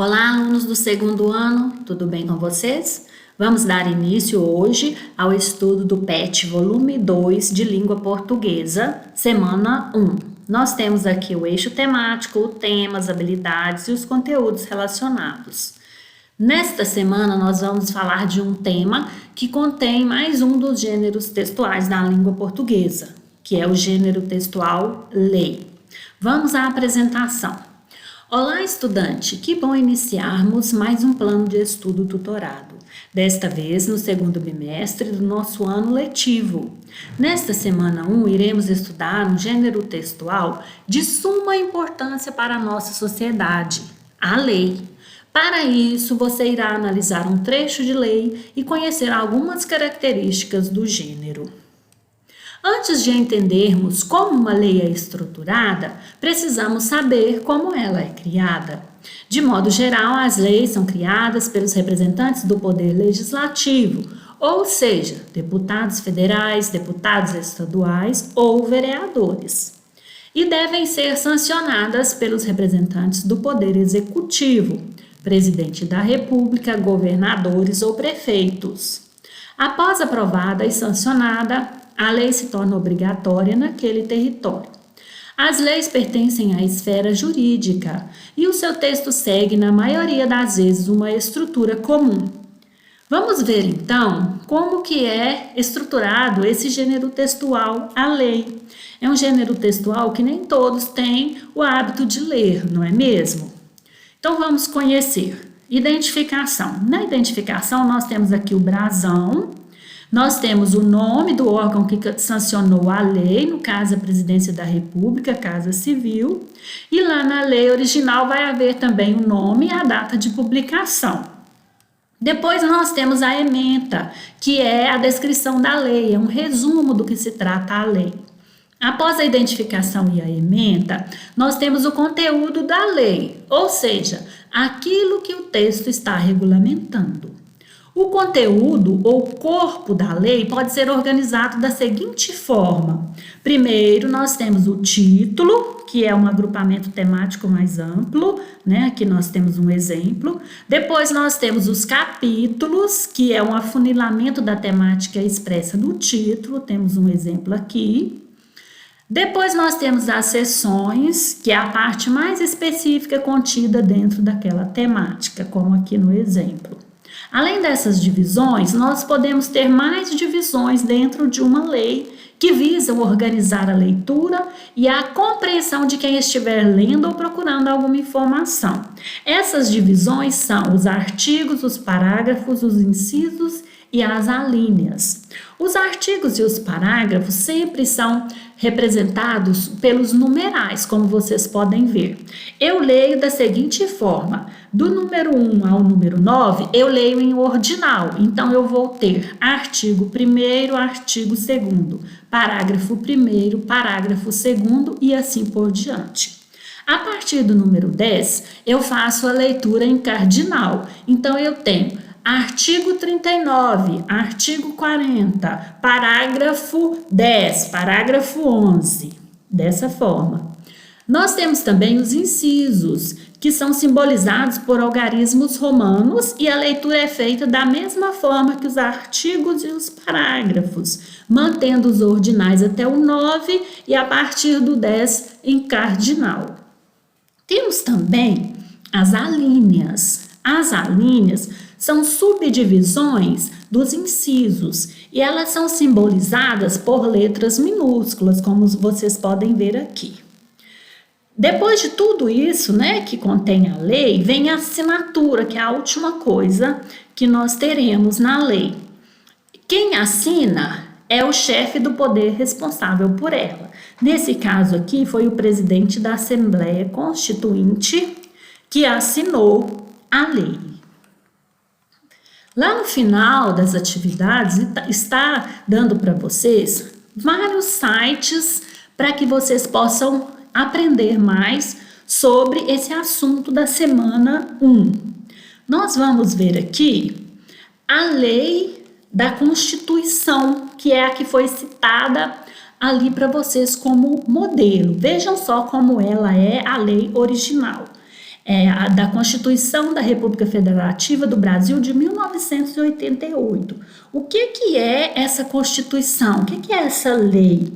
Olá, alunos do segundo ano, tudo bem com vocês? Vamos dar início hoje ao estudo do PET Volume 2 de Língua Portuguesa, Semana 1. Nós temos aqui o eixo temático, o tema, as habilidades e os conteúdos relacionados. Nesta semana, nós vamos falar de um tema que contém mais um dos gêneros textuais da língua portuguesa, que é o gênero textual lei. Vamos à apresentação. Olá, estudante! Que bom iniciarmos mais um plano de estudo tutorado, desta vez no segundo bimestre do nosso ano letivo. Nesta semana 1, iremos estudar um gênero textual de suma importância para a nossa sociedade, a lei. Para isso, você irá analisar um trecho de lei e conhecer algumas características do gênero. Antes de entendermos como uma lei é estruturada, precisamos saber como ela é criada. De modo geral, as leis são criadas pelos representantes do poder legislativo, ou seja, deputados federais, deputados estaduais ou vereadores. E devem ser sancionadas pelos representantes do poder executivo, presidente da República, governadores ou prefeitos. Após aprovada e sancionada, a lei se torna obrigatória naquele território. As leis pertencem à esfera jurídica e o seu texto segue, na maioria das vezes, uma estrutura comum. Vamos ver, então, como que é estruturado esse gênero textual, a lei. É um gênero textual que nem todos têm o hábito de ler, não é mesmo? Então, vamos conhecer. Identificação. Na identificação, nós temos aqui o brasão. Nós temos o nome do órgão que sancionou a lei, no caso a Presidência da República, Casa Civil, e lá na lei original vai haver também o nome e a data de publicação. Depois nós temos a ementa, que é a descrição da lei, é um resumo do que se trata a lei. Após a identificação e a ementa, nós temos o conteúdo da lei, ou seja, aquilo que o texto está regulamentando. O conteúdo ou corpo da lei pode ser organizado da seguinte forma. Primeiro, nós temos o título, que é um agrupamento temático mais amplo, né? Aqui nós temos um exemplo. Depois, nós temos os capítulos, que é um afunilamento da temática expressa no título. Temos um exemplo aqui. Depois, nós temos as seções, que é a parte mais específica contida dentro daquela temática, como aqui no exemplo. Além dessas divisões, nós podemos ter mais divisões dentro de uma lei que visam organizar a leitura e a compreensão de quem estiver lendo ou procurando alguma informação. Essas divisões são os artigos, os parágrafos, os incisos e as alíneas. Os artigos e os parágrafos sempre são representados pelos numerais, como vocês podem ver. Eu leio da seguinte forma: do número 1 ao número 9, eu leio em ordinal. Então, eu vou ter artigo 1º, artigo 2º, parágrafo 1º, parágrafo 2º e assim por diante. A partir do número 10, eu faço a leitura em cardinal. Então, eu tenho artigo 39, artigo 40, parágrafo 10, parágrafo 11, dessa forma. Nós temos também os incisos, que são simbolizados por algarismos romanos e a leitura é feita da mesma forma que os artigos e os parágrafos, mantendo os ordinais até o 9 e a partir do 10 em cardinal. Temos também as alíneas. As alíneas são subdivisões dos incisos e elas são simbolizadas por letras minúsculas, como vocês podem ver aqui. Depois de tudo isso, né, que contém a lei, vem a assinatura, que é a última coisa que nós teremos na lei. Quem assina é o chefe do poder responsável por ela. Nesse caso aqui, foi o presidente da Assembleia Constituinte que assinou a lei. Lá no final das atividades, está dando para vocês vários sites para que vocês possam aprender mais sobre esse assunto da semana 1. Nós vamos ver aqui a lei da Constituição, que é a que foi citada ali para vocês como modelo. Vejam só como ela é a lei original. da Constituição da República Federativa do Brasil de 1988. O que é essa Constituição? O que é essa lei?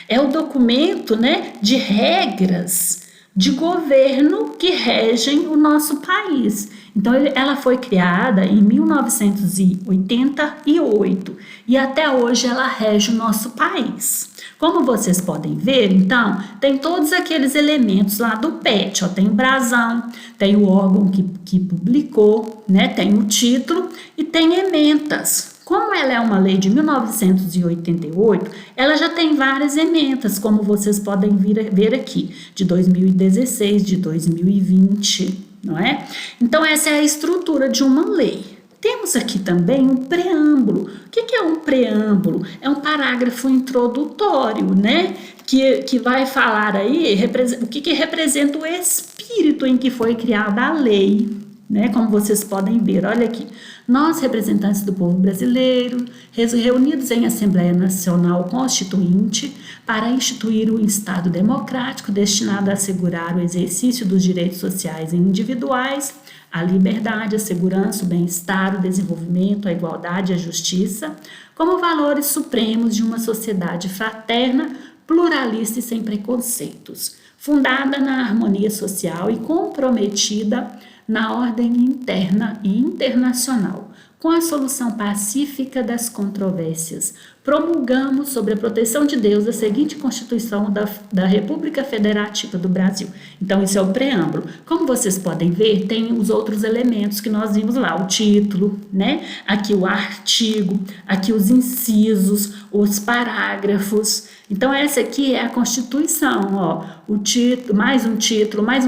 É o documento, né, de regras de governo que regem o nosso país. Então, ela foi criada em 1988 e até hoje ela rege o nosso país. Como vocês podem ver, então, tem todos aqueles elementos lá do PET, ó, tem o brasão, tem o órgão que publicou, né, tem o título e tem ementas. Como ela é uma lei de 1988, ela já tem várias ementas, como vocês podem ver aqui, de 2016, de 2020, não é? Então, essa é a estrutura de uma lei. Temos aqui também um preâmbulo. O que é um preâmbulo? É um parágrafo introdutório, né? Que vai falar aí o que representa o espírito em que foi criada a lei, né? Como vocês podem ver, olha aqui. Nós, representantes do povo brasileiro, reunidos em Assembleia Nacional Constituinte para instituir um Estado democrático destinado a assegurar o exercício dos direitos sociais e individuais, a liberdade, a segurança, o bem-estar, o desenvolvimento, a igualdade e a justiça, como valores supremos de uma sociedade fraterna, pluralista e sem preconceitos, fundada na harmonia social e comprometida na ordem interna e internacional, com a solução pacífica das controvérsias. Promulgamos, sobre a proteção de Deus, a seguinte Constituição da República Federativa do Brasil. Então, isso é o preâmbulo. Como vocês podem ver, tem os outros elementos que nós vimos lá, o título, né? Aqui o artigo, aqui os incisos, os parágrafos. Então, essa aqui é a Constituição, ó, o título, mais um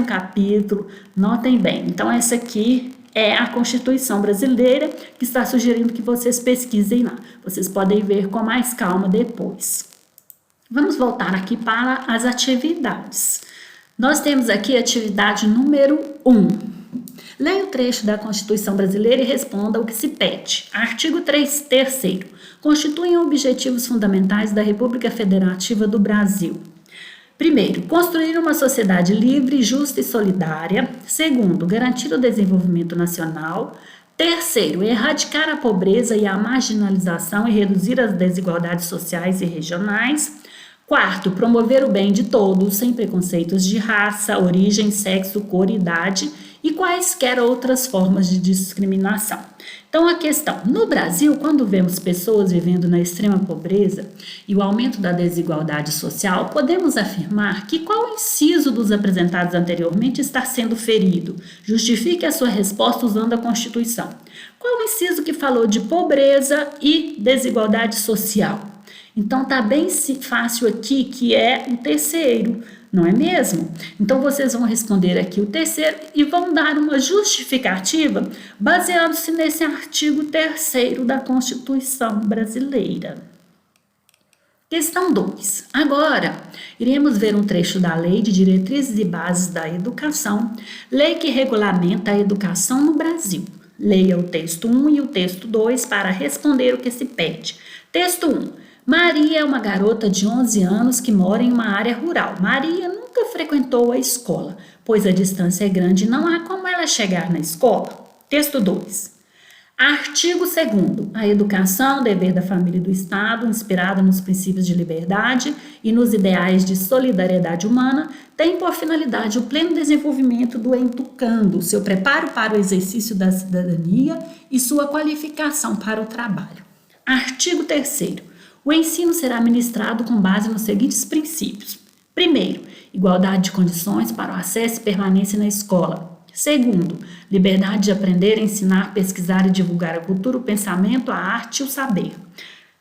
capítulo, notem bem. Então, essa aqui é a Constituição brasileira, que está sugerindo que vocês pesquisem lá. Vocês podem ver com mais calma depois. Vamos voltar aqui para as atividades. Nós temos aqui a atividade número 1. Leia o trecho da Constituição brasileira e responda o que se pede. Artigo 3º. Constituem objetivos fundamentais da República Federativa do Brasil. Primeiro, construir uma sociedade livre, justa e solidária. Segundo, garantir o desenvolvimento nacional. Terceiro, erradicar a pobreza e a marginalização e reduzir as desigualdades sociais e regionais. Quarto, promover o bem de todos, sem preconceitos de raça, origem, sexo, cor, idade e quaisquer outras formas de discriminação. Então, a questão, no Brasil, quando vemos pessoas vivendo na extrema pobreza e o aumento da desigualdade social, podemos afirmar que qual inciso dos apresentados anteriormente está sendo ferido? Justifique a sua resposta usando a Constituição. Qual inciso que falou de pobreza e desigualdade social? Então, tá bem fácil aqui, que é o terceiro, não é mesmo? Então, vocês vão responder aqui o terceiro e vão dar uma justificativa baseando-se nesse artigo 3º da Constituição brasileira. Questão 2. Agora, iremos ver um trecho da Lei de Diretrizes e Bases da Educação, lei que regulamenta a educação no Brasil. Leia o texto 1 e o texto 2 para responder o que se pede. Texto 1. Maria é uma garota de 11 anos que mora em uma área rural. Maria nunca frequentou a escola, pois a distância é grande e não há como ela chegar na escola. Texto 2. Artigo 2º. A educação, dever da família e do Estado, inspirada nos princípios de liberdade e nos ideais de solidariedade humana, tem por finalidade o pleno desenvolvimento do educando, seu preparo para o exercício da cidadania e sua qualificação para o trabalho. Artigo 3º. O ensino será ministrado com base nos seguintes princípios. Primeiro, igualdade de condições para o acesso e permanência na escola. Segundo, liberdade de aprender, ensinar, pesquisar e divulgar a cultura, o pensamento, a arte e o saber.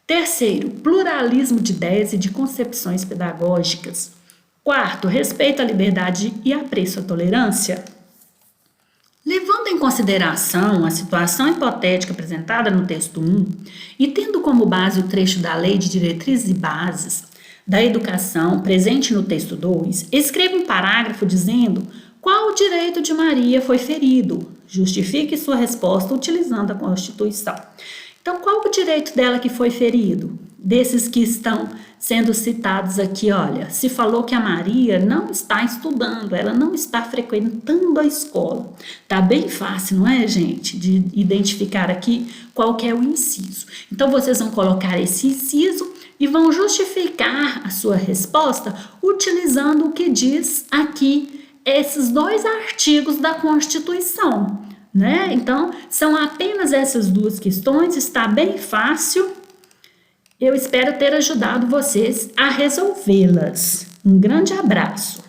Terceiro, pluralismo de ideias e de concepções pedagógicas. Quarto, respeito à liberdade e apreço à tolerância. Levando em consideração a situação hipotética apresentada no texto 1 e tendo como base o trecho da Lei de Diretrizes e Bases da Educação presente no texto 2, escreva um parágrafo dizendo qual o direito de Maria foi ferido. Justifique sua resposta utilizando a Constituição. Então, qual o direito dela que foi ferido? desses que estão sendo citados aqui, olha, se falou que a Maria não está estudando, ela não está frequentando a escola. Tá bem fácil, não é, gente, de identificar aqui qual que é o inciso. Então, vocês vão colocar esse inciso e vão justificar a sua resposta utilizando o que diz aqui esses dois artigos da Constituição, né? Então, são apenas essas duas questões, está bem fácil. Eu espero ter ajudado vocês a resolvê-las. Um grande abraço.